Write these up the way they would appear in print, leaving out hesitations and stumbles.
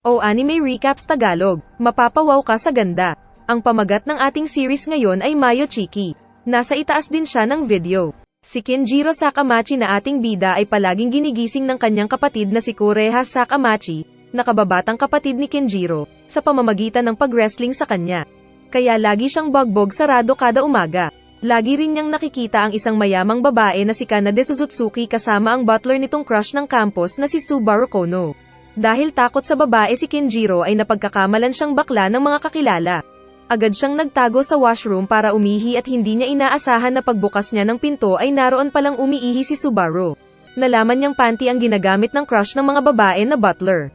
O Anime Recaps Tagalog, mapapawaw ka sa ganda. Ang pamagat ng ating series ngayon ay Mayo Chiki. Nasa itaas din siya ng video. Si Kenjiro Sakamachi na ating bida ay palaging ginigising ng kanyang kapatid na si Kureha Sakamachi, na kababatang kapatid ni Kenjiro, sa pamamagitan ng pag-wrestling sa kanya. Kaya lagi siyang bogbog sarado kada umaga. Lagi rin niyang nakikita ang isang mayamang babae na si Kanade Suzutsuki kasama ang butler nitong crush ng campus na si Subaru Kono. Dahil takot sa babae si Kenjiro ay napagkakamalan siyang bakla ng mga kakilala. Agad siyang nagtago sa washroom para umihi at hindi niya inaasahan na pagbukas niya ng pinto ay naroon palang umiihi si Subaru. Nalaman niyang panty ang ginagamit ng crush ng mga babae na butler.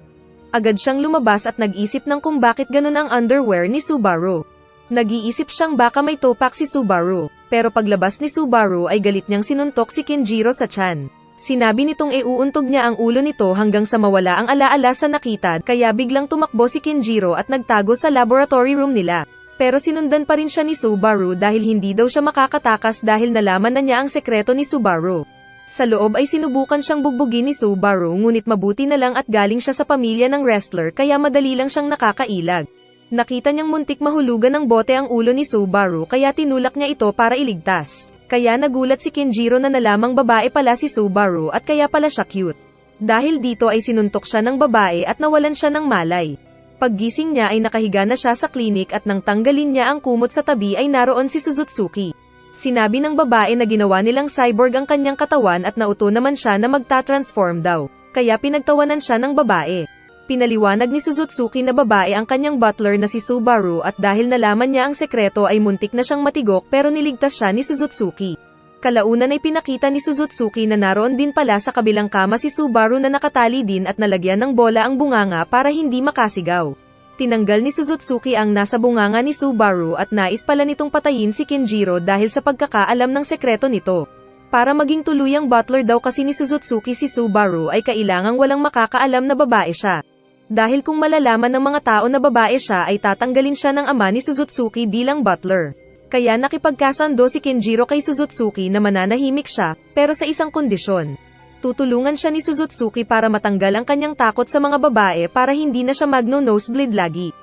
Agad siyang lumabas at nag-isip ng kung bakit ganun ang underwear ni Subaru. Nag-iisip siyang baka may topak si Subaru, pero paglabas ni Subaru ay galit niyang sinuntok si Kenjiro sa tiyan. Sinabi nitong iuuntog niya ang ulo nito hanggang sa mawala ang alaala sa nakita, kaya biglang tumakbo si Kenjiro at nagtago sa laboratory room nila. Pero sinundan pa rin siya ni Subaru dahil hindi daw siya makakatakas dahil nalaman na niya ang sekreto ni Subaru. Sa loob ay sinubukan siyang bugbugin ni Subaru ngunit mabuti na lang at galing siya sa pamilya ng wrestler kaya madali lang siyang nakakailag. Nakita niyang muntik mahulugan ng bote ang ulo ni Subaru kaya tinulak niya ito para iligtas. Kaya nagulat si Kenjiro na nalamang babae pala si Subaru at kaya pala siya cute. Dahil dito ay sinuntok siya ng babae at nawalan siya ng malay. Paggising niya ay nakahiga na siya sa klinik at nang tanggalin niya ang kumot sa tabi ay naroon si Suzutsuki. Sinabi ng babae na ginawa nilang cyborg ang kanyang katawan at nauto naman siya na magta-transform daw. Kaya pinagtawanan siya ng babae. Pinaliwanag ni Suzutsuki na babae ang kanyang butler na si Subaru at dahil nalaman niya ang sekreto ay muntik na siyang matigok pero niligtas siya ni Suzutsuki. Kalaunan ay pinakita ni Suzutsuki na naroon din pala sa kabilang kama si Subaru na nakatali din at nalagyan ng bola ang bunganga para hindi makasigaw. Tinanggal ni Suzutsuki ang nasa bunganga ni Subaru at nais pala nitong patayin si Kenjiro dahil sa pagkakaalam ng sekreto nito. Para maging tuluyang butler daw kasi ni Suzutsuki si Subaru ay kailangang walang makakaalam na babae siya. Dahil kung malalaman ng mga tao na babae siya ay tatanggalin siya ng ama ni Suzutsuki bilang butler. Kaya nakipagkasando si Kenjiro kay Suzutsuki na mananahimik siya, pero sa isang kondisyon. Tutulungan siya ni Suzutsuki para matanggal ang kanyang takot sa mga babae para hindi na siya magno-nosebleed lagi.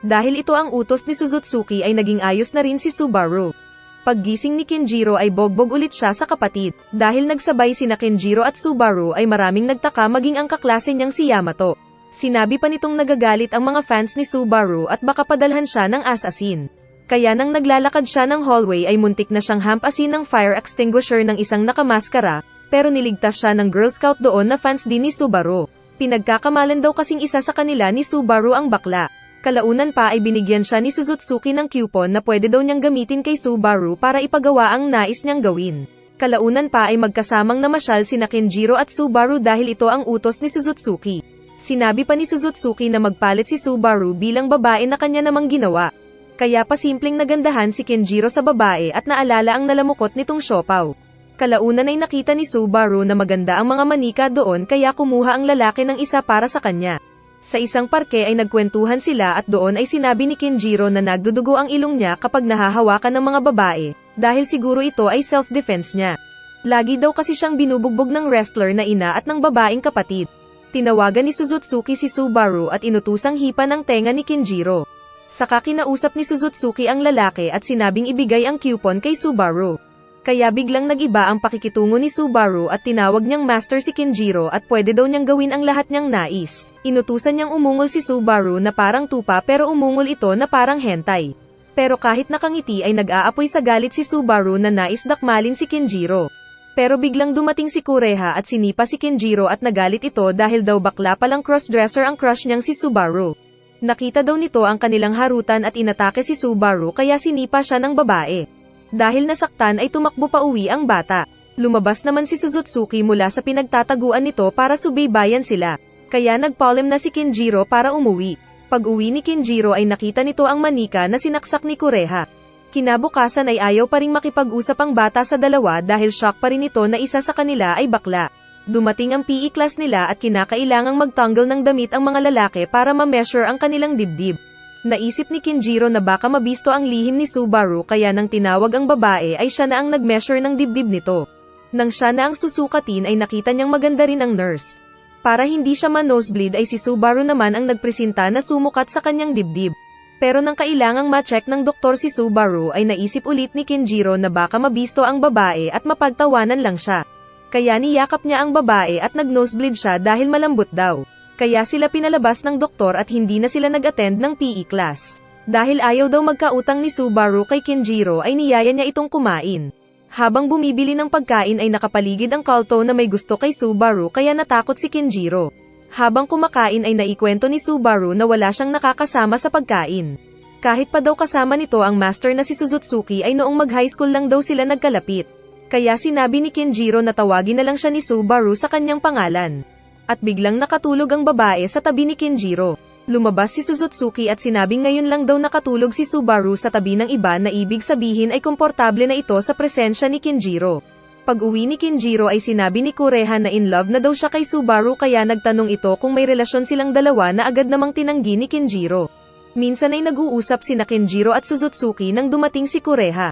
Dahil ito ang utos ni Suzutsuki ay naging ayos na rin si Subaru. Paggising ni Kenjiro ay bogbog ulit siya sa kapatid. Dahil nagsabay sina Kenjiro at Subaru ay maraming nagtaka maging ang kaklase niyang si Yamato. Sinabi pa nitong nagagalit ang mga fans ni Subaru at baka padalhan siya ng assassin. Kaya nang naglalakad siya ng hallway ay muntik na siyang hampasin ng fire extinguisher ng isang nakamaskara, pero niligtas siya ng Girl Scout doon na fans din ni Subaru. Pinagkakamalan daw kasing isa sa kanila ni Subaru ang bakla. Kalaunan pa ay binigyan siya ni Suzutsuki ng coupon na pwede daw niyang gamitin kay Subaru para ipagawa ang nais niyang gawin. Kalaunan pa ay magkasamang namasyal sina Kenjiro at Subaru dahil ito ang utos ni Suzutsuki. Sinabi pa ni Suzutsuki na magpalit si Subaru bilang babae na kanya namang ginawa. Kaya pasimpleng nagandahan si Kenjiro sa babae at naalala ang nalamukot nitong siopaw. Kalaunan ay nakita ni Subaru na maganda ang mga manika doon kaya kumuha ang lalaki ng isa para sa kanya. Sa isang parke ay nagkwentuhan sila at doon ay sinabi ni Kenjiro na nagdudugo ang ilong niya kapag nahahawakan ng mga babae, dahil siguro ito ay self-defense niya. Lagi daw kasi siyang binubugbog ng wrestler na ina at ng babaeng kapatid. Tinawagan ni Suzutsuki si Subaru at inutusang hipan ang tenga ni Kenjiro. Saka kinausap ni Suzutsuki ang lalaki at sinabing ibigay ang coupon kay Subaru. Kaya biglang nagiba ang pakikitungo ni Subaru at tinawag niyang master si Kenjiro at pwede daw niyang gawin ang lahat niyang nais. Inutusan niyang umungol si Subaru na parang tupa pero umungol ito na parang hentai. Pero kahit nakangiti ay nag-aapoy sa galit si Subaru na nais dakmalin si Kenjiro. Pero biglang dumating si Kureha at sinipa si Kenjiro at nagalit ito dahil daw bakla palang crossdresser ang crush niyang si Subaru. Nakita daw nito ang kanilang harutan at inatake si Subaru kaya sinipa siya ng babae. Dahil nasaktan ay tumakbo pa uwi ang bata. Lumabas naman si Suzutsuki mula sa pinagtataguan nito para subaybayan sila. Kaya nagpaalam na si Kenjiro para umuwi. Pag uwi ni Kenjiro ay nakita nito ang manika na sinaksak ni Kureha. Kinabukasan ay ayaw pa ring makipag-usap ang bata sa dalawa dahil shock pa rin ito na isa sa kanila ay bakla. Dumating ang PE class nila at kinakailangang magtanggal ng damit ang mga lalaki para ma-measure ang kanilang dibdib. Naisip ni Kenjiro na baka mabisto ang lihim ni Subaru kaya nang tinawag ang babae ay siya na ang nag-measure ng dibdib nito. Nang siya na ang susukatin ay nakita niyang maganda rin ang nurse. Para hindi siya ma-nosebleed ay si Subaru naman ang nagpresenta na sumukat sa kanyang dibdib. Pero nang kailangang ma-check ng doktor si Subaru ay naisip ulit ni Kenjiro na baka mabisto ang babae at mapagtawanan lang siya. Kaya niyakap niya ang babae at nag-nosebleed siya dahil malambot daw. Kaya sila pinalabas ng doktor at hindi na sila nag-attend ng PE class. Dahil ayaw daw magkautang ni Subaru kay Kenjiro ay niyaya niya itong kumain. Habang bumibili ng pagkain ay nakapaligid ang Kalto na may gusto kay Subaru kaya natakot si Kenjiro. Habang kumakain ay naikwento ni Subaru na wala siyang nakakasama sa pagkain. Kahit pa daw kasama nito ang master na si Suzutsuki ay noong mag-high school lang daw sila nagkalapit. Kaya sinabi ni Kenjiro na tawagin na lang siya ni Subaru sa kanyang pangalan. At biglang nakatulog ang babae sa tabi ni Kenjiro. Lumabas si Suzutsuki at sinabing ngayon lang daw nakatulog si Subaru sa tabi ng iba na ibig sabihin ay komportable na ito sa presensya ni Kenjiro. Pag-uwi ni Kenjiro ay sinabi ni Kureha na in love na daw siya kay Subaru kaya nagtanong ito kung may relasyon silang dalawa na agad namang tinanggi ni Kenjiro. Minsan ay nag-uusap sina Kenjiro at Suzutsuki nang dumating si Kureha.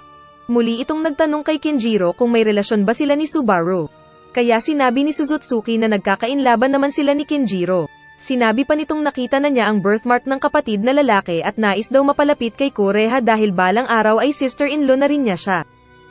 Muli itong nagtanong kay Kenjiro kung may relasyon ba sila ni Subaru. Kaya sinabi ni Suzutsuki na nagkakainlaban naman sila ni Kenjiro. Sinabi pa nitong nakita na niya ang birthmark ng kapatid na lalaki at nais daw mapalapit kay Kureha dahil balang araw ay sister-in-law na rin niya siya.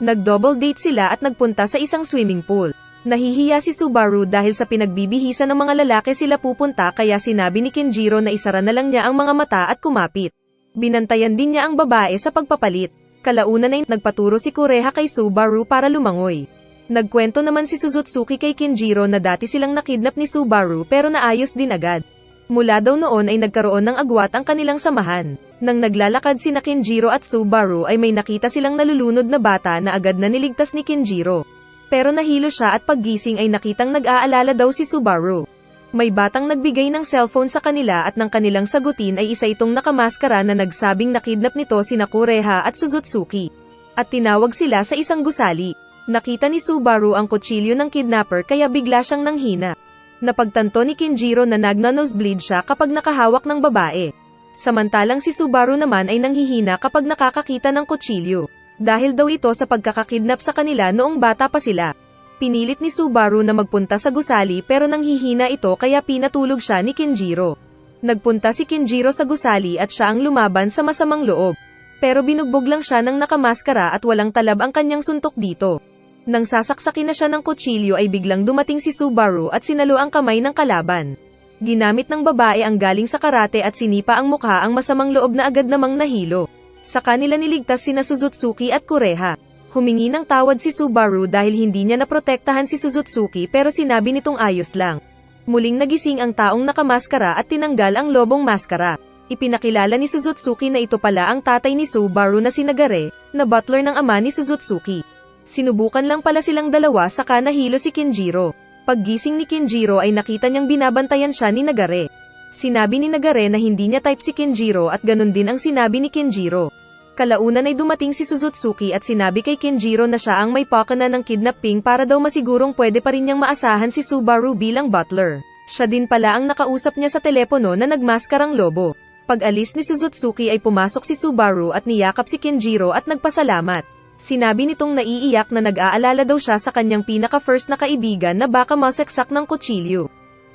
Nag-double date sila at nagpunta sa isang swimming pool. Nahihiya si Subaru dahil sa pinagbibihisa ng mga lalaki sila pupunta kaya sinabi ni Kenjiro na isara na lang niya ang mga mata at kumapit. Binantayan din niya ang babae sa pagpapalit. Kalaunan ay nagpaturo si Kureha kay Subaru para lumangoy. Nagkwento naman si Suzutsuki kay Kenjiro na dati silang nakidnap ni Subaru pero naayos din agad. Mula daw noon ay nagkaroon ng agwat ang kanilang samahan. Nang naglalakad sina Kenjiro at Subaru ay may nakita silang nalulunod na bata na agad na niligtas ni Kenjiro. Pero nahilo siya at paggising ay nakitang nag-aalala daw si Subaru. May batang nagbigay ng cellphone sa kanila at nang kanilang sagutin ay isa itong nakamaskara na nagsabing nakidnap nito sina Kureha at Suzutsuki. At tinawag sila sa isang gusali. Nakita ni Subaru ang kutsilyo ng kidnapper kaya bigla siyang nanghina. Napagtanto ni Kenjiro na nagna-nosebleed siya kapag nakahawak ng babae. Samantalang si Subaru naman ay nanghihina kapag nakakakita ng kutsilyo. Dahil daw ito sa pagkakakidnap sa kanila noong bata pa sila. Pinilit ni Subaru na magpunta sa gusali pero nanghihina ito kaya pinatulog siya ni Kenjiro. Nagpunta si Kenjiro sa gusali at siya ang lumaban sa masamang loob. Pero binugbog lang siya ng nakamaskara at walang talab ang kanyang suntok dito. Nang sasaksakin na siya ng kutsilyo ay biglang dumating si Subaru at sinalo ang kamay ng kalaban. Ginamit ng babae ang galing sa karate at sinipa ang mukha ang masamang loob na agad namang nahilo. Sa kanila niligtas sina Suzutsuki at Kureha. Humingi ng tawad si Subaru dahil hindi niya naprotektahan si Suzutsuki pero sinabi nitong ayos lang. Muling nagising ang taong nakamaskara at tinanggal ang lobong maskara. Ipinakilala ni Suzutsuki na ito pala ang tatay ni Subaru na si Nagare, na butler ng ama ni Suzutsuki. Sinubukan lang pala silang dalawa saka nahilo si Kenjiro. Paggising ni Kenjiro ay nakita niyang binabantayan siya ni Nagare. Sinabi ni Nagare na hindi niya type si Kenjiro at ganun din ang sinabi ni Kenjiro. Kalaunan ay dumating si Suzutsuki at sinabi kay Kenjiro na siya ang may pakana ng kidnapping para daw masigurong pwede pa rin niyang maasahan si Subaru bilang butler. Siya din pala ang nakausap niya sa telepono na nagmaskarang lobo. Pag-alis ni Suzutsuki ay pumasok si Subaru at niyakap si Kenjiro at nagpasalamat. Sinabi nitong naiiyak na nag-aalala daw siya sa kanyang pinaka-first na kaibigan na baka masaksak ng kutsilyo.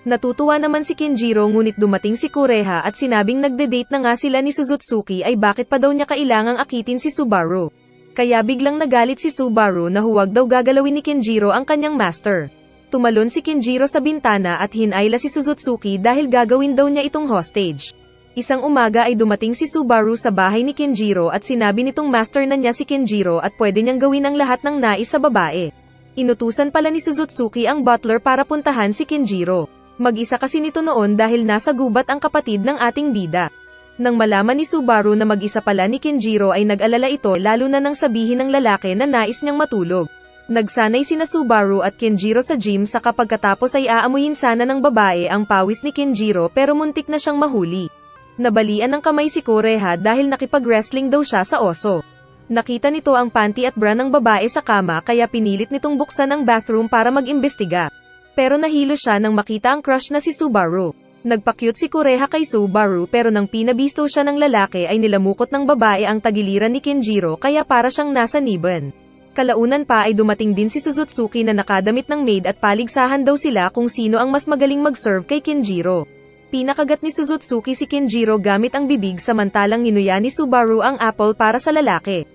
Natutuwa naman si Kenjiro ngunit dumating si Kureha at sinabing nagde-date na nga sila ni Suzutsuki ay bakit pa daw niya kailangang akitin si Subaru. Kaya biglang nagalit si Subaru na huwag daw gagalawin ni Kenjiro ang kanyang master. Tumalon si Kenjiro sa bintana at hinayla si Suzutsuki dahil gagawin daw niya itong hostage. Isang umaga ay dumating si Subaru sa bahay ni Kenjiro at sinabi nitong master na niya si Kenjiro at pwede niyang gawin ang lahat ng nais sa babae. Inutusan pala ni Suzutsuki ang butler para puntahan si Kenjiro. Mag-isa kasi nito noon dahil nasa gubat ang kapatid ng ating bida. Nang malaman ni Subaru na mag-isa pala ni Kenjiro ay nag-alala ito lalo na nang sabihin ng lalaki na nais niyang matulog. Nagsanay sina Subaru at Kenjiro sa gym saka pagkatapos ay aamuyin sana ng babae ang pawis ni Kenjiro pero muntik na siyang mahuli. Nabalian ng kamay si Kureha dahil nakipag-wrestling daw siya sa oso. Nakita nito ang panty at bra ng babae sa kama kaya pinilit nitong buksan ang bathroom para mag-imbestiga. Pero nahilo siya nang makita ang crush na si Subaru. Nagpa-cute si Kureha kay Subaru pero nang pinabisto siya ng lalaki ay nilamukot ng babae ang tagiliran ni Kenjiro kaya para siyang nasa niban. Kalaunan pa ay dumating din si Suzutsuki na nakadamit ng maid at paligsahan daw sila kung sino ang mas magaling mag-serve kay Kinjiro. Pinakagat ni Suzutsuki si Kinjiro gamit ang bibig samantalang ninuya ni Subaru ang apple para sa lalaki.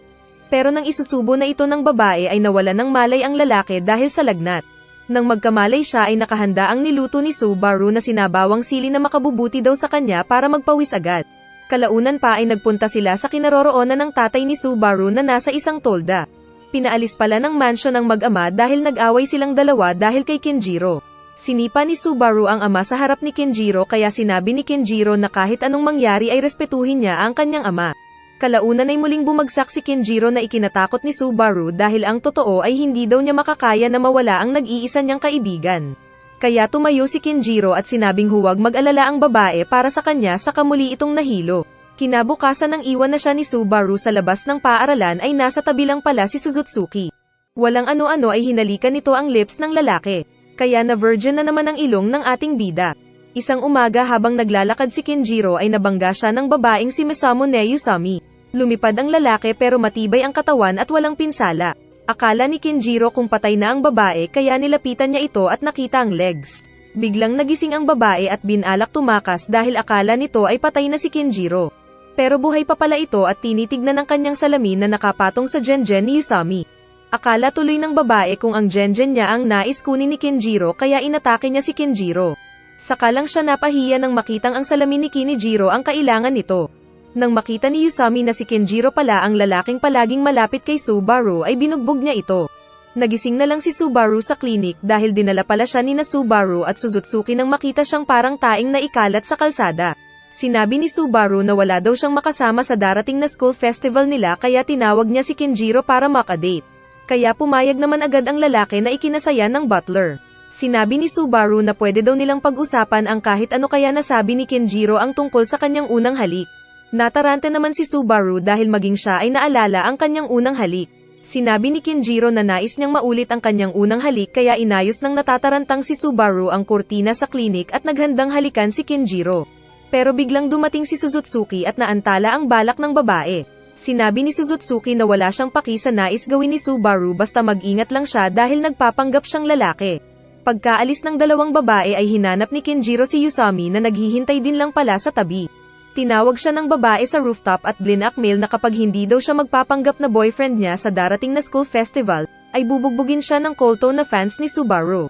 Pero nang isusubo na ito ng babae ay nawala ng malay ang lalaki dahil sa lagnat. Nang magkamalay siya ay nakahanda ang niluto ni Subaru na sinabawang sili na makabubuti daw sa kanya para magpawis agad. Kalaunan pa ay nagpunta sila sa kinaroroonan ng tatay ni Subaru na nasa isang tolda. Pinaalis pala ng mansyon ang mag-ama dahil nag-away silang dalawa dahil kay Kinjiro. Sinipa ni Subaru ang ama sa harap ni Kinjiro kaya sinabi ni Kinjiro na kahit anong mangyari ay respetuhin niya ang kanyang ama. Kalaunan ay muling bumagsak si Kinjiro na ikinatakot ni Subaru dahil ang totoo ay hindi daw niya makakaya na mawala ang nag-iisa niyang kaibigan. Kaya tumayo si Kinjiro at sinabing huwag mag-alala ang babae para sa kanya sa kamuli itong nahilo. Kinabukasan nang iwan na siya ni Subaru sa labas ng paaralan ay nasa tabi lang pala si Suzutsuki. Walang ano-ano ay hinalikan nito ang lips ng lalaki. Kaya na virgin na naman ang ilong ng ating bida. Isang umaga habang naglalakad si Kinjiro ay nabangga siya ng babaeng si Misamu Neusami. Lumipad ang lalaki pero matibay ang katawan at walang pinsala. Akala ni Kinjiro kung patay na ang babae kaya nilapitan niya ito at nakita ang legs. Biglang nagising ang babae at binalak tumakas dahil akala nito ay patay na si Kinjiro. Pero buhay pa pala ito at tinitignan ng kanyang salamin na nakapatong sa Gengen ni Usami. Akala tuloy ng babae kung ang Gengen niya ang nais kunin ni Kinjiro kaya inatake niya si Kinjiro. Saka lang siya napahiya nang makitang ang salamin ni Kinjiro ang kailangan nito. Nang makita ni Usami na si Kinjiro pala ang lalaking palaging malapit kay Subaru ay binugbog niya ito. Nagising na lang si Subaru sa klinik dahil dinala pala siya ni na Subaru at Suzutsuki nang makita siyang parang taing na ikalat sa kalsada. Sinabi ni Subaru na wala daw siyang makasama sa darating na school festival nila kaya tinawag niya si Kinjiro para makadate. Kaya pumayag naman agad ang lalaki na ikinasaya ng butler. Sinabi ni Subaru na pwede daw nilang pag-usapan ang kahit ano kaya nasabi ni Kinjiro ang tungkol sa kanyang unang halik. Natarante naman si Subaru dahil maging siya ay naalala ang kanyang unang halik. Sinabi ni Kinjiro na nais niyang maulit ang kanyang unang halik kaya inayos ng natatarantang si Subaru ang kurtina sa klinik at naghandang halikan si Kinjiro. Pero biglang dumating si Suzutsuki at naantala ang balak ng babae. Sinabi ni Suzutsuki na wala siyang paki sa nais gawin ni Subaru basta mag-ingat lang siya dahil nagpapanggap siyang lalaki. Pagkaalis ng dalawang babae ay hinanap ni Kinjiro si Usami na naghihintay din lang pala sa tabi. Tinawag siya ng babae sa rooftop at blinakmail na kapag hindi daw siya magpapanggap na boyfriend niya sa darating na school festival, ay bubugbugin siya ng kolto na fans ni Subaru.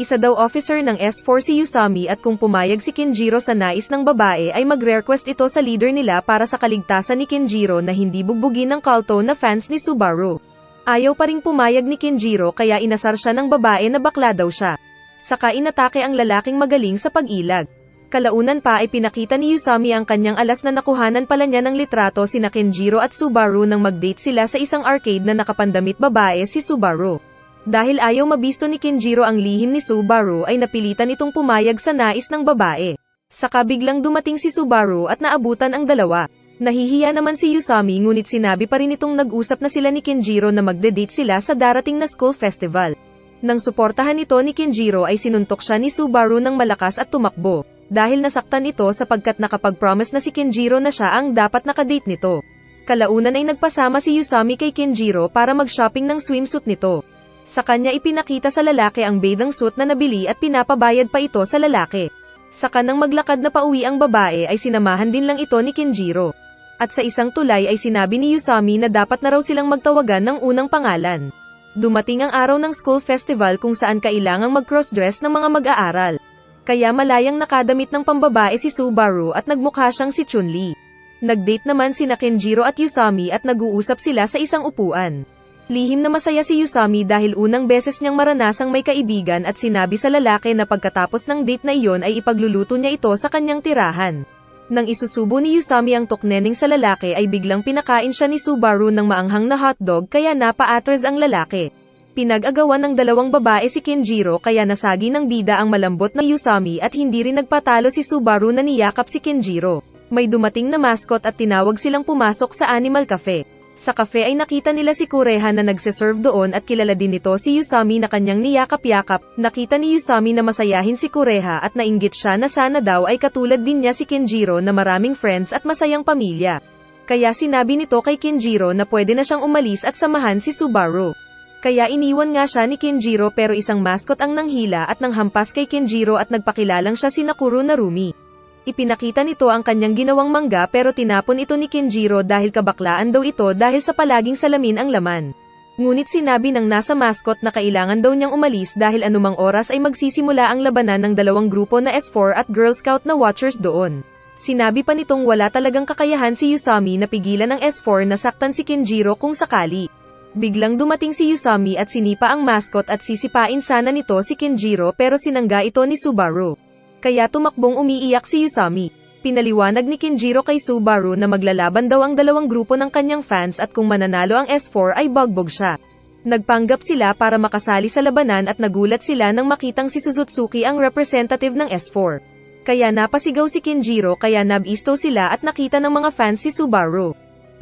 Isa daw officer ng S4 si Usami at kung pumayag si Kinjiro sa nais ng babae ay mag-request ito sa leader nila para sa kaligtasan ni Kinjiro na hindi bugbugin ng kolto na fans ni Subaru. Ayaw pa ring pumayag ni Kinjiro kaya inasar siya ng babae na bakla daw siya. Saka inatake ang lalaking magaling sa pag-ilag. Kalaunan pa ay pinakita ni Usami ang kanyang alas na nakuhanan pala niya ng litrato sina Kinjiro at Subaru nang mag-date sila sa isang arcade na nakapandamit babae si Subaru. Dahil ayaw mabisto ni Kinjiro ang lihim ni Subaru ay napilitan itong pumayag sa nais ng babae. Saka biglang dumating si Subaru at naabutan ang dalawa. Nahihiya naman si Usami ngunit sinabi pa rin itong nag-usap na sila ni Kinjiro na magde-date sila sa darating na school festival. Nang suportahan ito ni Kinjiro ay sinuntok siya ni Subaru ng malakas at tumakbo. Dahil nasaktan ito sapagkat nakapag-promise na si Kinjiro na siya ang dapat nakadate nito. Kalaunan ay nagpasama si Usami kay Kinjiro para mag-shopping ng swimsuit nito. Sa kanya ipinakita sa lalaki ang bathing suit na nabili at pinapabayad pa ito sa lalaki. Saka nang maglakad na pauwi ang babae ay sinamahan din lang ito ni Kinjiro. At sa isang tulay ay sinabi ni Usami na dapat na raw silang magtawagan ng unang pangalan. Dumating ang araw ng school festival kung saan kailangang mag-crossdress ng mga mag-aaral. Kaya malayang nakadamit ng pambabae si Subaru at nagmukha siyang si Chun-Li. Nag-date naman sina Kinjiro at Usami at nag-uusap sila sa isang upuan. Lihim na masaya si Usami dahil unang beses niyang maranasang may kaibigan at sinabi sa lalaki na pagkatapos ng date na iyon ay ipagluluto niya ito sa kanyang tirahan. Nang isusubo ni Usami ang toknening sa lalaki ay biglang pinakain siya ni Subaru ng maanghang na hotdog kaya napa-atras ang lalaki. Pinag-agawan ng dalawang babae si Kinjiro kaya nasagi ng bida ang malambot na Usami at hindi rin nagpatalo si Subaru na niyakap si Kinjiro. May dumating na mascot at tinawag silang pumasok sa Animal Cafe. Sa cafe ay nakita nila si Kureha na nagse-serve doon at kilala din nito si Usami na kanyang niyakap-yakap. Nakita ni Usami na masayahin si Kureha at nainggit siya na sana daw ay katulad din niya si Kinjiro na maraming friends at masayang pamilya. Kaya sinabi nito kay Kinjiro na pwede na siyang umalis at samahan si Subaru. Kaya iniwan nga siya ni Kinjiro pero isang mascot ang nanghila at nanghampas kay Kinjiro at nagpakilalang siya si Nakuro Narumi. Ipinakita nito ang kanyang ginawang mangga pero tinapon ito ni Kinjiro dahil kabaklaan daw ito dahil sa palaging salamin ang laman. Ngunit sinabi ng nasa mascot na kailangan daw niyang umalis dahil anumang oras ay magsisimula ang labanan ng dalawang grupo na S4 at Girl Scout na watchers doon. Sinabi pa nitong wala talagang kakayahan si Yusami na pigilan ng S4 na saktan si Kinjiro kung sakali. Biglang dumating si Yusami at sinipa ang mascot at sisipain sana nito si Kinjiro pero sinangga ito ni Subaru. Kaya tumakbong umiiyak si Yusami. Pinaliwanag ni Kinjiro kay Subaru na maglalaban daw ang dalawang grupo ng kanyang fans at kung mananalo ang S4 ay bugbog siya. Nagpanggap sila para makasali sa labanan at nagulat sila nang makitang si Suzutsuki ang representative ng S4. Kaya napasigaw si Kinjiro kaya nabisto sila at nakita ng mga fans si Subaru.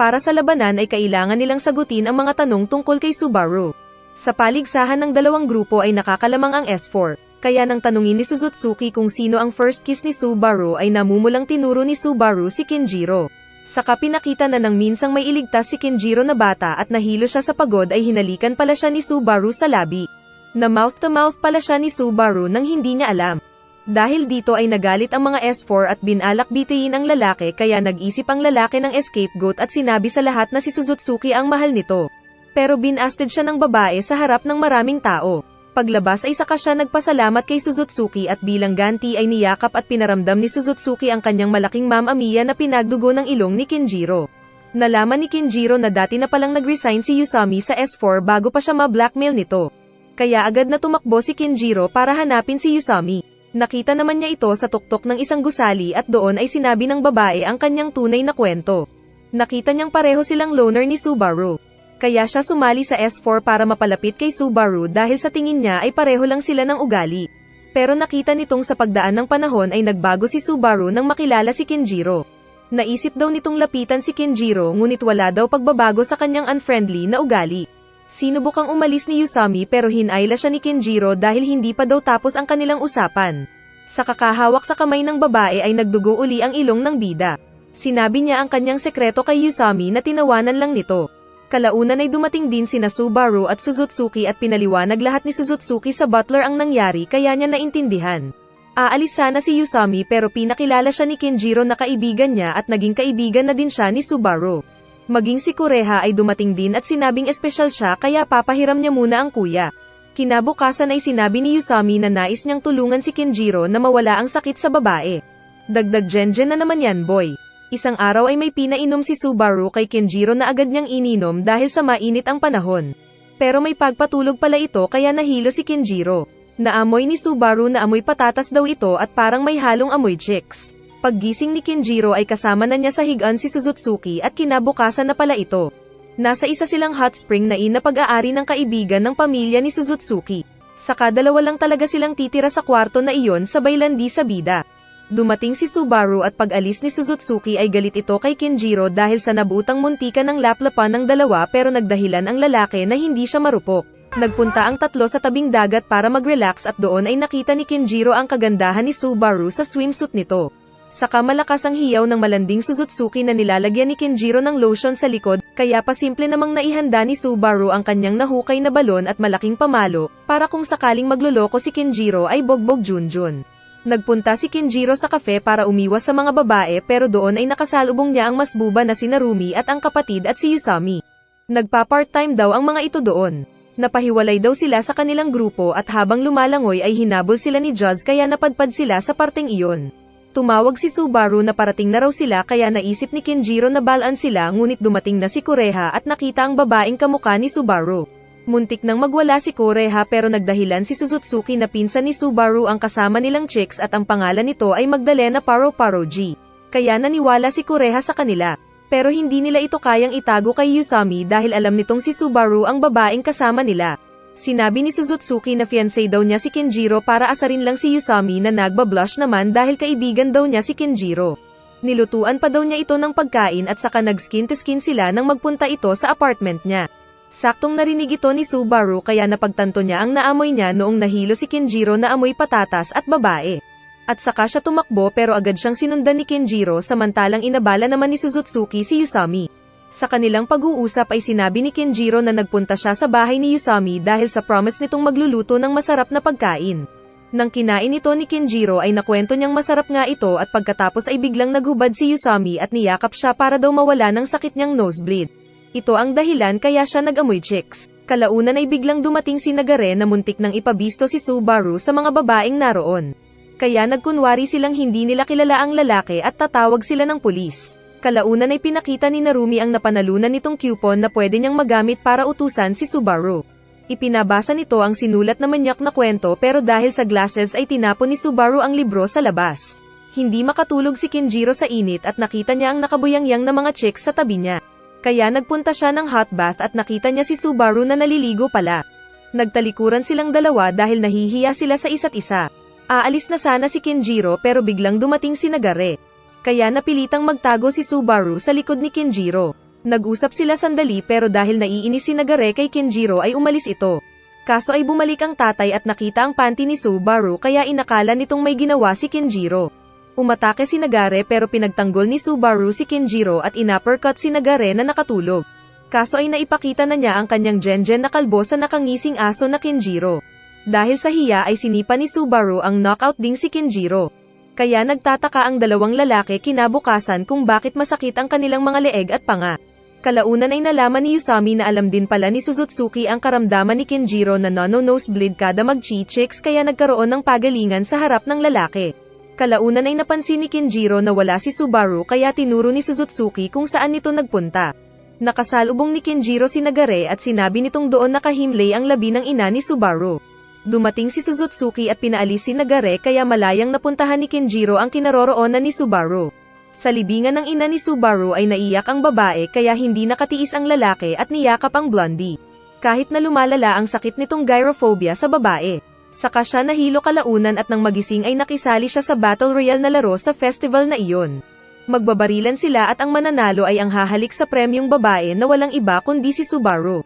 Para sa labanan ay kailangan nilang sagutin ang mga tanong tungkol kay Subaru. Sa paligsahan ng dalawang grupo ay nakakalamang ang S4, kaya nang tanungin ni Suzutsuki kung sino ang first kiss ni Subaru ay namumulang tinuro ni Subaru si Kinjiro. Saka pinakita na nang minsang may iligtas si Kinjiro na bata at nahilo siya sa pagod ay hinalikan pala siya ni Subaru sa labi. Na mouth-to-mouth pala siya ni Subaru nang hindi niya alam. Dahil dito ay nagalit ang mga S4 at binalak bitiyin ang lalaki kaya nag-isip ang lalaki ng scapegoat at sinabi sa lahat na si Suzutsuki ang mahal nito. Pero binasted siya ng babae sa harap ng maraming tao. Paglabas ay saka siya nagpasalamat kay Suzutsuki at bilang ganti ay niyakap at pinaramdam ni Suzutsuki ang kanyang malaking Mamma Mia na pinagdugo ng ilong ni Kinjiro. Nalaman ni Kinjiro na dati na palang nag-resign si Yusami sa S4 bago pa siya ma-blackmail nito. Kaya agad na tumakbo si Kinjiro para hanapin si Yusami. Nakita naman niya ito sa tuktok ng isang gusali at doon ay sinabi ng babae ang kanyang tunay na kwento. Nakita niyang pareho silang loner ni Subaru. Kaya siya sumali sa S4 para mapalapit kay Subaru dahil sa tingin niya ay pareho lang sila ng ugali. Pero nakita nitong sa pagdaan ng panahon ay nagbago si Subaru nang makilala si Kinjiro. Naisip daw nitong lapitan si Kinjiro ngunit wala daw pagbabago sa kanyang unfriendly na ugali. Sinubukang umalis ni Yusami pero hinayla siya ni Kinjiro dahil hindi pa daw tapos ang kanilang usapan. Sa kakahawak sa kamay ng babae ay nagdugo uli ang ilong ng bida. Sinabi niya ang kanyang sekreto kay Yusami na tinawanan lang nito. Kalaunan ay dumating din sina Subaru at Suzutsuki at pinaliwanag lahat ni Suzutsuki sa butler ang nangyari kaya niya naintindihan. Aalis sana si Yusami pero pinakilala siya ni Kinjiro na kaibigan niya at naging kaibigan na din siya ni Subaru. Maging si Kureha ay dumating din at sinabing espesyal siya kaya papahiram niya muna ang kuya. Kinabukasan ay sinabi ni Yusami na nais niyang tulungan si Kinjiro na mawala ang sakit sa babae. Dagdag genjen na naman yan boy. Isang araw ay may pinainom si Subaru kay Kinjiro na agad niyang ininom dahil sa mainit ang panahon. Pero may pagpatulog pala ito kaya nahilo si Kinjiro. Naamoy ni Subaru na amoy patatas daw ito at parang may halong amoy chicks. Paggising ni Kinjiro ay kasama na niya sa higaan si Suzutsuki at kinabukasan na pala ito. Nasa isa silang hot spring na pag-aari ng kaibigan ng pamilya ni Suzutsuki. Saka dalawa lang talaga silang titira sa kwarto na iyon sabay landi sa bida. Dumating si Subaru at pag-alis ni Suzutsuki ay galit ito kay Kinjiro dahil sa nabutang muntikan ng laplapan ng dalawa pero nagdahilan ang lalaki na hindi siya marupok. Nagpunta ang tatlo sa tabing dagat para mag-relax at doon ay nakita ni Kinjiro ang kagandahan ni Subaru sa swimsuit nito. Saka malakas ang hiyaw ng malanding Suzutsuki na nilalagyan ni Kinjiro ng lotion sa likod, kaya pasimple namang naihanda ni Subaru ang kanyang nahukay na balon at malaking pamalo, para kung sakaling magloloko si Kinjiro ay bogbog Junjun. Nagpunta si Kinjiro sa kafe para umiwas sa mga babae pero doon ay nakasalubong niya ang masbuba na si Narumi at ang kapatid at si Yusami. Nagpa-part-time daw ang mga ito doon. Napahiwalay daw sila sa kanilang grupo at habang lumalangoy ay hinabol sila ni Juz kaya napadpad sila sa parteng iyon. Tumawag si Subaru na parating na raw sila kaya naisip ni Kinjiro na balaan sila ngunit dumating na si Kureha at nakita ang babaeng kamukha ni Subaru. Muntik nang magwala si Kureha pero nagdahilan si Suzutsuki na pinsan ni Subaru ang kasama nilang chicks at ang pangalan nito ay Magdalena Paro-Paro-G. Kaya naniwala si Kureha sa kanila. Pero hindi nila ito kayang itago kay Yusami dahil alam nitong si Subaru ang babaeng kasama nila. Sinabi ni Suzutsuki na fiancé daw niya si Kinjiro para asarin lang si Yusami na nagbablush naman dahil kaibigan daw niya si Kinjiro. Nilutuan pa daw niya ito ng pagkain at saka nag-skin-to-skin sila nang magpunta ito sa apartment niya. Saktong narinig ito ni Subaru kaya napagtanto niya ang naamoy niya noong nahilo si Kinjiro na amoy patatas at babae. At saka siya tumakbo pero agad siyang sinundan ni Kinjiro samantalang inabala naman ni Suzutsuki si Yusami. Sa kanilang pag-uusap ay sinabi ni Kenjiro na nagpunta siya sa bahay ni Yusami dahil sa promise nitong magluluto ng masarap na pagkain. Nang kinain ito ni Kenjiro ay nakwento niyang masarap nga ito at pagkatapos ay biglang naghubad si Yusami at niyakap siya para daw mawala ng sakit niyang nosebleed. Ito ang dahilan kaya siya nag-amoy chicks. Kalaunan ay biglang dumating si Nagare na muntik nang ipabisto si Subaru sa mga babaeng naroon. Kaya nagkunwari silang hindi nila kilala ang lalaki at tatawag sila ng pulis. Kalaunan ay pinakita ni Narumi ang napanalunan nitong coupon na pwede niyang magamit para utusan si Subaru. Ipinabasa nito ang sinulat na manyak na kwento pero dahil sa glasses ay tinapon ni Subaru ang libro sa labas. Hindi makatulog si Kenjiro sa init at nakita niya ang nakabuyangyang na mga chicks sa tabi niya. Kaya nagpunta siya ng hot bath at nakita niya si Subaru na naliligo pala. Nagtalikuran silang dalawa dahil nahihiya sila sa isa't isa. Aalis na sana si Kenjiro pero biglang dumating si Nagare. Kaya napilitang magtago si Subaru sa likod ni Kenjiro. Nag-usap sila sandali pero dahil naiinis si Nagare kay Kenjiro ay umalis ito. Kaso ay bumalik ang tatay at nakita ang panty ni Subaru kaya inakala nitong may ginawa si Kenjiro. Umatake si Nagare pero pinagtanggol ni Subaru si Kenjiro at inuppercut si Nagare na nakatulog. Kaso ay naipakita na niya ang kanyang gengen na kalbo sa nakangising aso na Kenjiro. Dahil sa hiya ay sinipa ni Subaru ang knockout ding si Kenjiro. Kaya nagtataka ang dalawang lalaki kinabukasan kung bakit masakit ang kanilang mga leeg at panga. Kalaunan ay nalaman ni Yusami na alam din pala ni Suzutsuki ang karamdaman ni Kenjiro na nano-nosebleed kada mag-chi-chicks kaya nagkaroon ng pagalingan sa harap ng lalaki. Kalaunan ay napansin ni Kenjiro na wala si Subaru kaya tinuro ni Suzutsuki kung saan nito nagpunta. Nakasalubong ni Kenjiro si Nagare at sinabi nitong doon nakahimlay ang labi ng ina ni Subaru. Dumating si Suzutsuki at pinaalis si Nagare kaya malayang napuntahan ni Kenjiro ang kinaroroonan ni Subaru. Sa libingan ng ina ni Subaru ay naiyak ang babae kaya hindi nakatiis ang lalaki at niyakap ang blondie. Kahit na lumalala ang sakit nitong gyrophobia sa babae. Saka siya nahilo kalaunan at nang magising ay nakisali siya sa Battle Royale na laro sa festival na iyon. Magbabarilan sila at ang mananalo ay ang hahalik sa premyong babae na walang iba kundi si Subaru.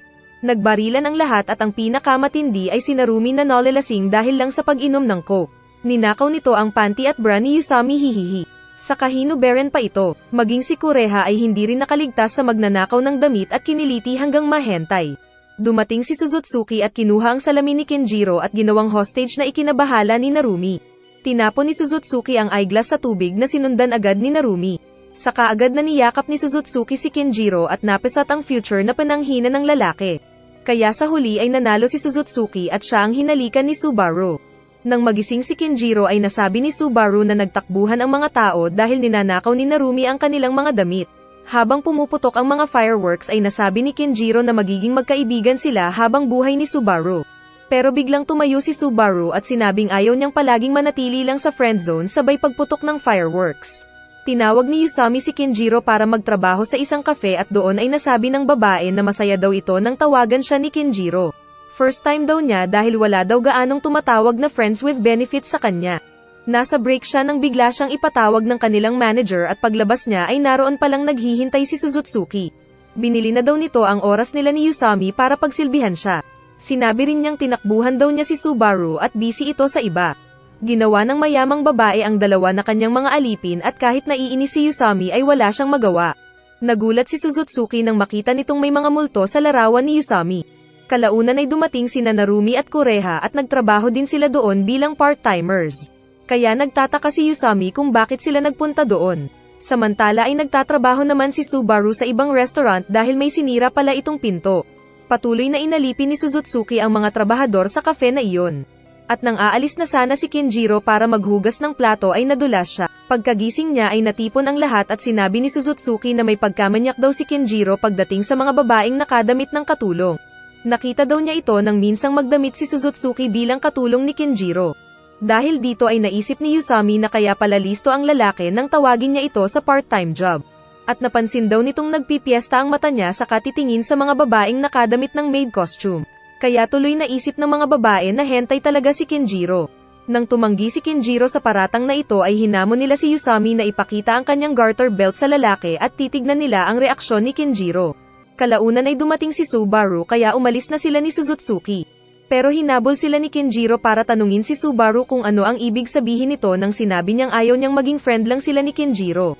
Nagbarilan ang lahat at ang pinakamatindi ay si Narumi na nalelasing dahil lang sa pag-inom ng coke. Ninakaw nito ang panty at bra ni Yusami hihihi. Sa kahinuberen pa ito, maging si Kureha ay hindi rin nakaligtas sa magnanakaw ng damit at kiniliti hanggang mahentay. Dumating si Suzutsuki at kinuha ang salamin ni Kenjiro at ginawang hostage na ikinabahala ni Narumi. Tinapon ni Suzutsuki ang eyeglass sa tubig na sinundan agad ni Narumi. Saka agad na niyakap ni Suzutsuki si Kenjiro at napisat ang future na pananghina ng lalaki. Kaya sa huli ay nanalo si Suzutsuki at siya ang hinalikan ni Subaru. Nang magising si Kenjiro ay nasabi ni Subaru na nagtakbuhan ang mga tao dahil ninanakaw ni Narumi ang kanilang mga damit. Habang pumuputok ang mga fireworks ay nasabi ni Kenjiro na magiging magkaibigan sila habang buhay ni Subaru. Pero biglang tumayo si Subaru at sinabing ayaw niyang palaging manatili lang sa friend zone sabay pagputok ng fireworks. Tinawag ni Yusami si Kenjiro para magtrabaho sa isang cafe at doon ay nasabi ng babae na masaya daw ito nang tawagan siya ni Kenjiro. First time daw niya dahil wala daw gaanong tumatawag na friends with benefits sa kanya. Nasa break siya nang bigla siyang ipatawag ng kanilang manager at paglabas niya ay naroon palang naghihintay si Suzutsuki. Binili na daw nito ang oras nila ni Yusami para pagsilbihan siya. Sinabi rin niyang tinakbuhan daw niya si Subaru at busy ito sa iba. Ginawa ng mayamang babae ang dalawa na kanyang mga alipin at kahit naiinis si Yusami ay wala siyang magawa. Nagulat si Suzutsuki nang makita nitong may mga multo sa larawan ni Yusami. Kalaunan ay dumating sina Narumi at Kureha at nagtrabaho din sila doon bilang part-timers. Kaya nagtataka si Yusami kung bakit sila nagpunta doon. Samantala ay nagtatrabaho naman si Subaru sa ibang restaurant dahil may sinira pala itong pinto. Patuloy na inalipin ni Suzutsuki ang mga trabahador sa cafe na iyon. At nang aalis na sana si Kenjiro para maghugas ng plato ay nadulas siya. Pagkagising niya ay natipon ang lahat at sinabi ni Suzutsuki na may pagkamanyak daw si Kenjiro pagdating sa mga babaeng nakadamit ng katulong. Nakita daw niya ito nang minsang magdamit si Suzutsuki bilang katulong ni Kenjiro. Dahil dito ay naisip ni Yusami na kaya pala listo ang lalaki nang tawagin niya ito sa part-time job. At napansin daw nitong nagpipiesta ang mata niya sa katitingin sa mga babaeng nakadamit ng maid costume. Kaya tuloy naisip ng mga babae na hentay talaga si Kenjiro. Nang tumanggi si Kenjiro sa paratang na ito ay hinamon nila si Yusami na ipakita ang kanyang garter belt sa lalaki at titignan nila ang reaksyon ni Kenjiro. Kalaunan ay dumating si Subaru kaya umalis na sila ni Suzutsuki. Pero hinabol sila ni Kenjiro para tanungin si Subaru kung ano ang ibig sabihin nito nang sinabi niyang ayaw niyang maging friend lang sila ni Kenjiro.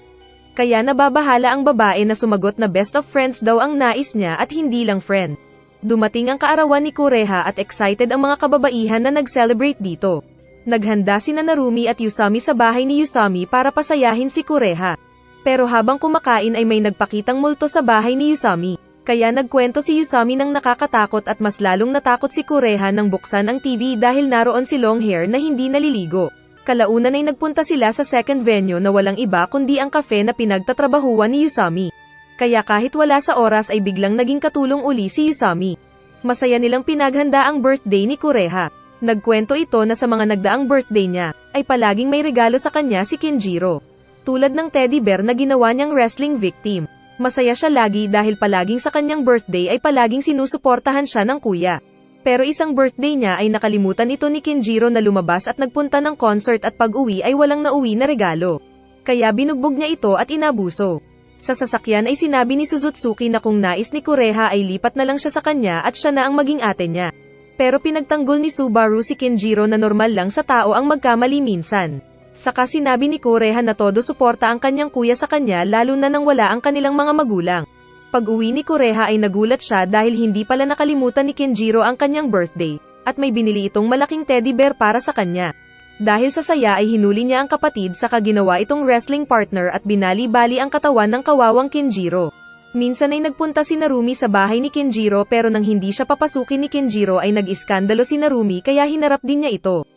Kaya nababahala ang babae na sumagot na best of friends daw ang nais niya at hindi lang friend. Dumating ang kaarawan ni Kureha at excited ang mga kababaihan na nag-celebrate dito. Naghanda sina Narumi at Yusami sa bahay ni Yusami para pasayahin si Kureha. Pero habang kumakain ay may nagpakitang multo sa bahay ni Yusami. Kaya nagkwento si Yusami ng nakakatakot at mas lalong natakot si Kureha nang buksan ang TV dahil naroon si Longhair na hindi naliligo. Kalaunan ay nagpunta sila sa second venue na walang iba kundi ang cafe na pinagtatrabahuan ni Yusami. Kaya kahit wala sa oras ay biglang naging katulong uli si Yusami. Masaya nilang pinaghanda ang birthday ni Kureha. Nagkwento ito na sa mga nagdaang birthday niya, ay palaging may regalo sa kanya si Kenjiro. Tulad ng teddy bear na ginawa niyang wrestling victim. Masaya siya lagi dahil palaging sa kanyang birthday ay palaging sinusuportahan siya ng kuya. Pero isang birthday niya ay nakalimutan ito ni Kenjiro na lumabas at nagpunta ng concert at pag-uwi ay walang nauwi na regalo. Kaya binugbog niya ito at inabuso. Sa sasakyan ay sinabi ni Suzutsuki na kung nais ni Kureha ay lipat na lang siya sa kanya at siya na ang maging ate niya. Pero pinagtanggol ni Subaru si Kenjiro na normal lang sa tao ang magkamali minsan. Saka sinabi ni Kureha na todo suporta ang kanyang kuya sa kanya lalo na nang wala ang kanilang mga magulang. Pag-uwi ni Kureha ay nagulat siya dahil hindi pala nakalimutan ni Kenjiro ang kanyang birthday, at may binili itong malaking teddy bear para sa kanya. Dahil sa saya ay hinuli niya ang kapatid saka ginawa itong wrestling partner at binali-bali ang katawan ng kawawang Kenjiro. Minsan ay nagpunta si Narumi sa bahay ni Kenjiro pero nang hindi siya papasukin ni Kenjiro ay nag-iskandalo si Narumi kaya hinarap din niya ito.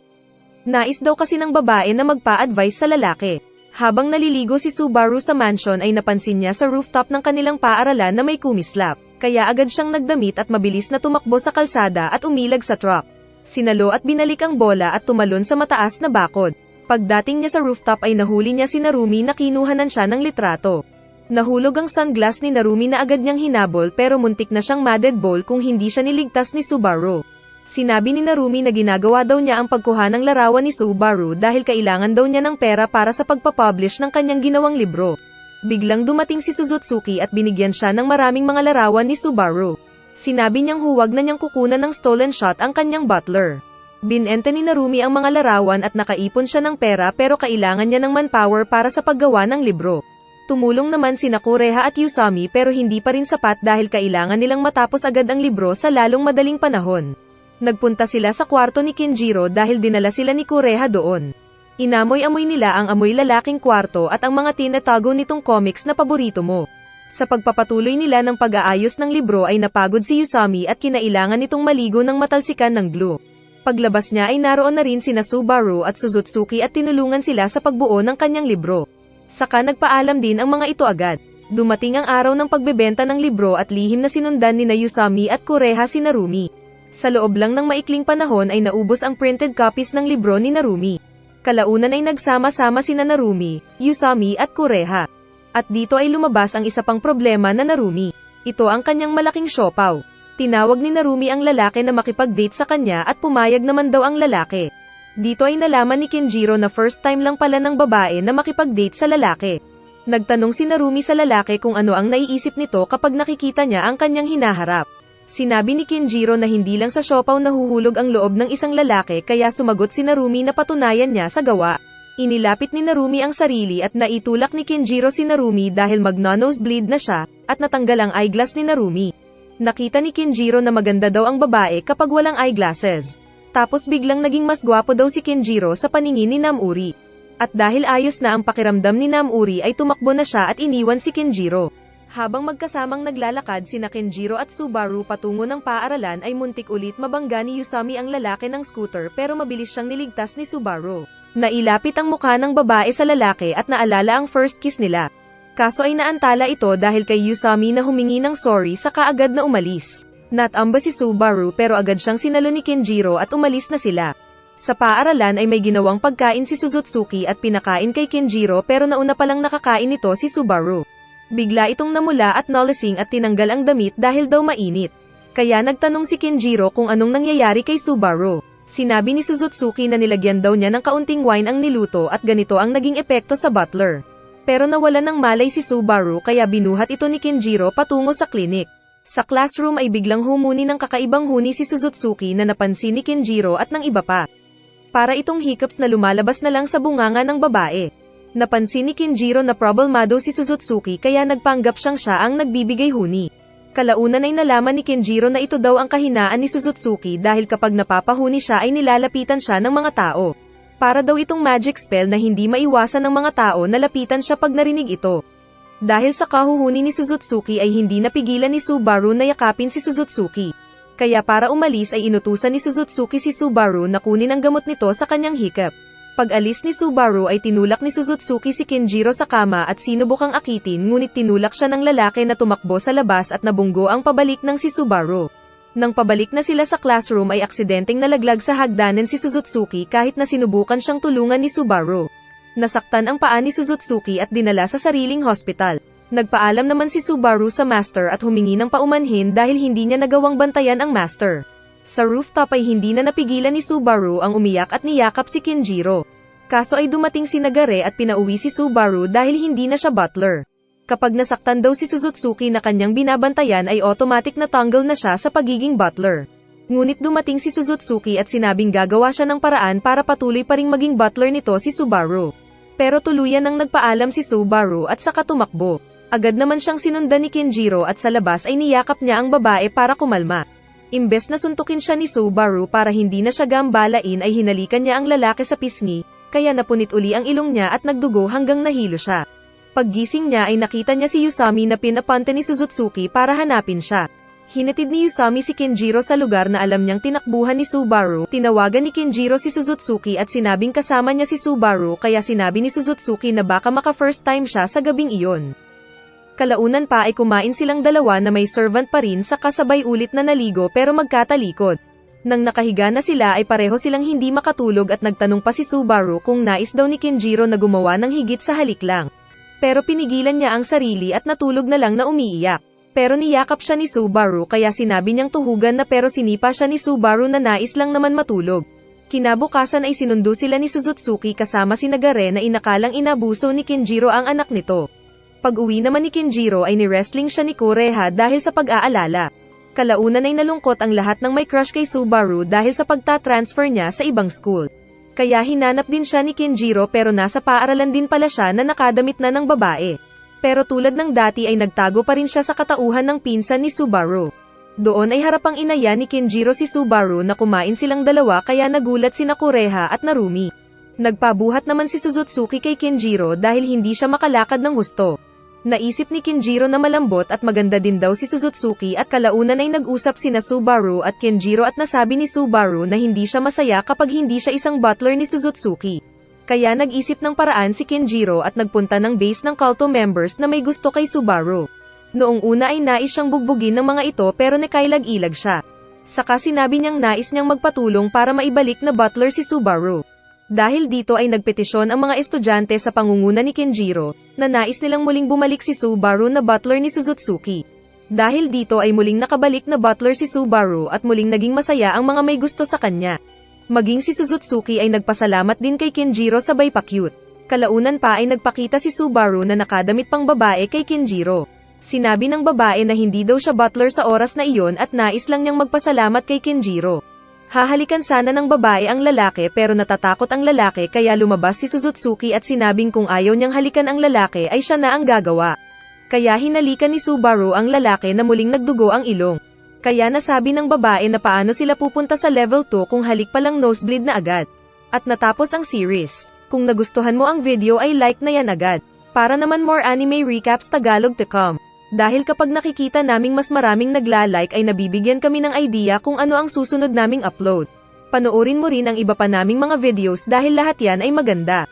Nais daw kasi ng babae na magpa-advise sa lalaki. Habang naliligo si Subaru sa mansion ay napansin niya sa rooftop ng kanilang paaralan na may kumislap. Kaya agad siyang nagdamit at mabilis na tumakbo sa kalsada at umilag sa truck. Sinalo at binalik ang bola at tumalon sa mataas na bakod. Pagdating niya sa rooftop ay nahuli niya si Narumi na kinuhanan siya ng litrato. Nahulog ang sunglass ni Narumi na agad niyang hinabol pero muntik na siyang ma-deadball kung hindi siya niligtas ni Subaru. Sinabi ni Narumi na ginagawa daw niya ang pagkuha ng larawan ni Subaru dahil kailangan daw niya ng pera para sa pagpapublish ng kanyang ginawang libro. Biglang dumating si Suzutsuki at binigyan siya ng maraming mga larawan ni Subaru. Sinabi niyang huwag na niyang kukunan ng stolen shot ang kanyang butler. Binenta ni Narumi ang mga larawan at nakaipon siya ng pera pero kailangan niya ng manpower para sa paggawa ng libro. Tumulong naman sina Kureha at Yusami pero hindi pa rin sapat dahil kailangan nilang matapos agad ang libro sa lalong madaling panahon. Nagpunta sila sa kwarto ni Kenjiro dahil dinala sila ni Kureha doon. Inamoy-amoy nila ang amoy lalaking kwarto at ang mga tinatago nitong comics na paborito mo. Sa pagpapatuloy nila ng pag-aayos ng libro ay napagod si Yusami at kinailangan nitong maligo ng matalsikan ng glue. Paglabas niya ay naroon na rin sina Subaru at Suzutsuki at tinulungan sila sa pagbuo ng kanyang libro. Saka nagpaalam din ang mga ito agad. Dumating ang araw ng pagbebenta ng libro at lihim na sinundan ni Yusami at Kureha si Narumi. Sa loob lang ng maikling panahon ay naubos ang printed copies ng libro ni Narumi. Kalaunan ay nagsama-sama sina Narumi, Yusami at Kureha. At dito ay lumabas ang isa pang problema na Narumi. Ito ang kanyang malaking siopaw. Tinawag ni Narumi ang lalaki na makipag-date sa kanya at pumayag naman daw ang lalaki. Dito ay nalaman ni Kenjiro na first time lang pala ng babae na makipag-date sa lalaki. Nagtanong si Narumi sa lalaki kung ano ang naiisip nito kapag nakikita niya ang kanyang hinaharap. Sinabi ni Kenjiro na hindi lang sa siopaw nahuhulog ang loob ng isang lalaki kaya sumagot si Narumi na patunayan niya sa gawa. Inilapit ni Narumi ang sarili at naitulak ni Kenjiro si Narumi dahil mag-nosebleed na siya, at natanggal ang eyeglass ni Narumi. Nakita ni Kenjiro na maganda daw ang babae kapag walang eyeglasses. Tapos biglang naging mas gwapo daw si Kenjiro sa paningin ni Namuri. At dahil ayos na ang pakiramdam ni Namuri ay tumakbo na siya at iniwan si Kenjiro. Habang magkasamang naglalakad sina Kenjiro at Subaru patungo ng paaralan ay muntik ulit mabangga ni Yusami ang lalaki ng scooter pero mabilis siyang niligtas ni Subaru. Nailapit ang mukha ng babae sa lalaki at naalala ang first kiss nila. Kaso ay naantala ito dahil kay Yusami na humingi ng sorry saka agad na umalis. Natamba si Subaru pero agad siyang sinalo ni Kenjiro at umalis na sila. Sa paaralan ay may ginawang pagkain si Suzutsuki at pinakain kay Kenjiro pero nauna palang nakakain ito si Subaru. Bigla itong namula at nalasing at tinanggal ang damit dahil daw mainit. Kaya nagtanong si Kenjiro kung anong nangyayari kay Subaru. Sinabi ni Suzutsuki na nilagyan daw niya ng kaunting wine ang niluto at ganito ang naging epekto sa butler. Pero nawalan ng malay si Subaru kaya binuhat ito ni Kenjiro patungo sa klinik. Sa classroom ay biglang humuni ng kakaibang huni si Suzutsuki na napansin ni Kenjiro at ng iba pa. Para itong hiccups na lumalabas na lang sa bunganga ng babae. Napansin ni Kinjiro na problemado si Suzutsuki kaya nagpanggap siyang siya ang nagbibigay huni. Kalaunan ay nalaman ni Kinjiro na ito daw ang kahinaan ni Suzutsuki dahil kapag napapahuni siya ay nilalapitan siya ng mga tao. Para daw itong magic spell na hindi maiwasan ng mga tao na lapitan siya pag narinig ito. Dahil sa kahuhuni ni Suzutsuki ay hindi napigilan ni Subaru na yakapin si Suzutsuki. Kaya para umalis ay inutusan ni Suzutsuki si Subaru na kunin ang gamot nito sa kanyang hikap. Pag-alis ni Subaru ay tinulak ni Suzutsuki si Kinjiro sa kama at sinubukang akitin ngunit tinulak siya ng lalaki na tumakbo sa labas at nabunggo ang pabalik ng si Subaru. Nang pabalik na sila sa classroom ay aksidenteng nalaglag sa hagdanan si Suzutsuki kahit na sinubukan siyang tulungan ni Subaru. Nasaktan ang paa ni Suzutsuki at dinala sa sariling hospital. Nagpaalam naman si Subaru sa master at humingi ng paumanhin dahil hindi niya nagawang bantayan ang master. Sa rooftop ay hindi na napigilan ni Subaru ang umiyak at niyakap si Kinjiro. Kaso ay dumating si Nagare at pinauwi si Subaru dahil hindi na siya butler. Kapag nasaktan daw si Suzutsuki na kanyang binabantayan ay automatic na tanggal na siya sa pagiging butler. Ngunit dumating si Suzutsuki at sinabing gagawa siya ng paraan para patuloy pa ring maging butler nito si Subaru. Pero tuluyan nang nagpaalam si Subaru at saka tumakbo. Agad naman siyang sinundan ni Kinjiro at sa labas ay niyakap niya ang babae para kumalma. Imbes na suntukin siya ni Subaru para hindi na siya gambalain ay hinalikan niya ang lalaki sa pisngi, kaya napunit uli ang ilong niya at nagdugo hanggang nahilo siya. Paggising niya ay nakita niya si Yusami na pinapante ni Suzutsuki para hanapin siya. Hinatid ni Yusami si Kinjiro sa lugar na alam niyang tinakbuhan ni Subaru. Tinawagan ni Kinjiro si Suzutsuki at sinabing kasama niya si Subaru kaya sinabi ni Suzutsuki na baka maka first time siya sa gabing iyon. Kalaunan pa ay kumain silang dalawa na may servant pa rin sa kasabay ulit na naligo pero magkatalikod. Nang nakahiga na sila ay pareho silang hindi makatulog at nagtanong pa si Subaru kung nais daw ni Kinjiro na gumawa ng higit sa halik lang. Pero pinigilan niya ang sarili at natulog na lang na umiiyak. Pero niyakap siya ni Subaru kaya sinabi niyang tuhugan na pero sinipa siya ni Subaru na nais lang naman matulog. Kinabukasan ay sinundo sila ni Suzutsuki kasama si Nagare na inakalang inabuso ni Kinjiro ang anak nito. Pag-uwi naman ni Kinjiro ay ni-wrestling siya ni Kureha dahil sa pag-aalala. Kalaunan ay nalungkot ang lahat ng may crush kay Subaru dahil sa pagta-transfer niya sa ibang school. Kaya hinanap din siya ni Kinjiro pero nasa paaralan din pala siya na nakadamit na ng babae. Pero tulad ng dati ay nagtago pa rin siya sa katauhan ng pinsan ni Subaru. Doon ay harapang inaya ni Kinjiro si Subaru na kumain silang dalawa kaya nagulat sina Kureha at Narumi. Nagpabuhat naman si Suzutsuki kay Kinjiro dahil hindi siya makalakad ng husto. Naisip ni Kinjiro na malambot at maganda din daw si Suzutsuki at kalaunan ay nag-usap sina Subaru at Kinjiro at nasabi ni Subaru na hindi siya masaya kapag hindi siya isang butler ni Suzutsuki. Kaya nag-isip ng paraan si Kinjiro at nagpunta ng base ng culto members na may gusto kay Subaru. Noong una ay nais siyang bugbugin ng mga ito pero nakailag-ilag siya. Saka sinabi niyang nais niyang magpatulong para maibalik na butler si Subaru. Dahil dito ay nagpetisyon ang mga estudyante sa pangunguna ni Kinjiro, na nais nilang muling bumalik si Subaru na butler ni Suzutsuki. Dahil dito ay muling nakabalik na butler si Subaru at muling naging masaya ang mga may gusto sa kanya. Maging si Suzutsuki ay nagpasalamat din kay Kinjiro sabay pa-cute. Kalaunan pa ay nagpakita si Subaru na nakadamit pang babae kay Kinjiro. Sinabi ng babae na hindi daw siya butler sa oras na iyon at nais lang niyang magpasalamat kay Kinjiro. Hahalikan sana ng babae ang lalaki pero natatakot ang lalaki kaya lumabas si Suzutsuki at sinabing kung ayaw niyang halikan ang lalaki ay siya na ang gagawa. Kaya hinalikan ni Subaru ang lalaki na muling nagdugo ang ilong. Kaya nasabi ng babae na paano sila pupunta sa level 2 kung halik palang nosebleed na agad. At natapos ang series. Kung nagustuhan mo ang video ay like na yan agad. Para naman more anime recaps Tagalog to come. Dahil kapag nakikita naming mas maraming nagla-like ay nabibigyan kami ng idea kung ano ang susunod naming upload. Panoorin mo rin ang iba pa naming mga videos dahil lahat yan ay maganda.